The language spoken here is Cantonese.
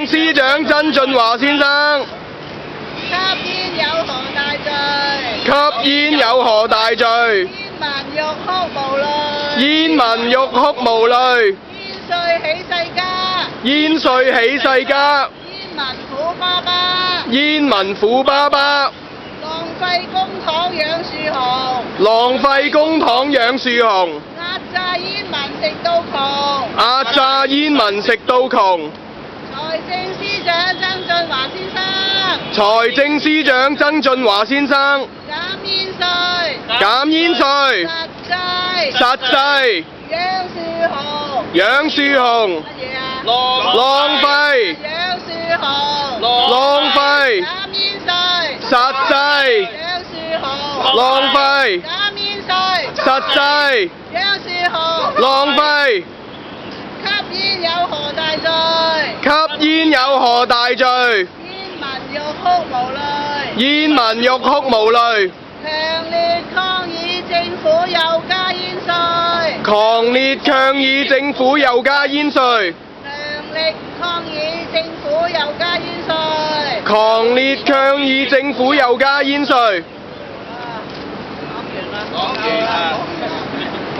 司長曾俊華先生，吸煙有何大罪？吸煙有何大罪？煙民欲哭無淚，煙民欲哭無淚，煙稅起世家，煙稅起世家，煙民苦巴巴，煙民苦巴巴，浪費公帑養樹熊，浪費公帑養樹熊，壓榨煙民食到窮。壓榨煙民食到窮。財政司長曾俊華先生，財政司長曾俊華先生，減煙稅，減煙稅，實際，養樹熊，乜嘢啊？浪費，養樹熊，浪費，減煙稅，實際，養樹熊，浪費，減煙稅，實際，養樹熊，浪費，吸煙有何大罪？吸煙有何大罪？煙民欲哭無淚，煙民欲哭無淚，強烈抗議政府又加煙稅，強烈倡議政府又加煙稅，強烈抗議政府又加煙稅。強烈倡議政府又加煙稅。講完啦。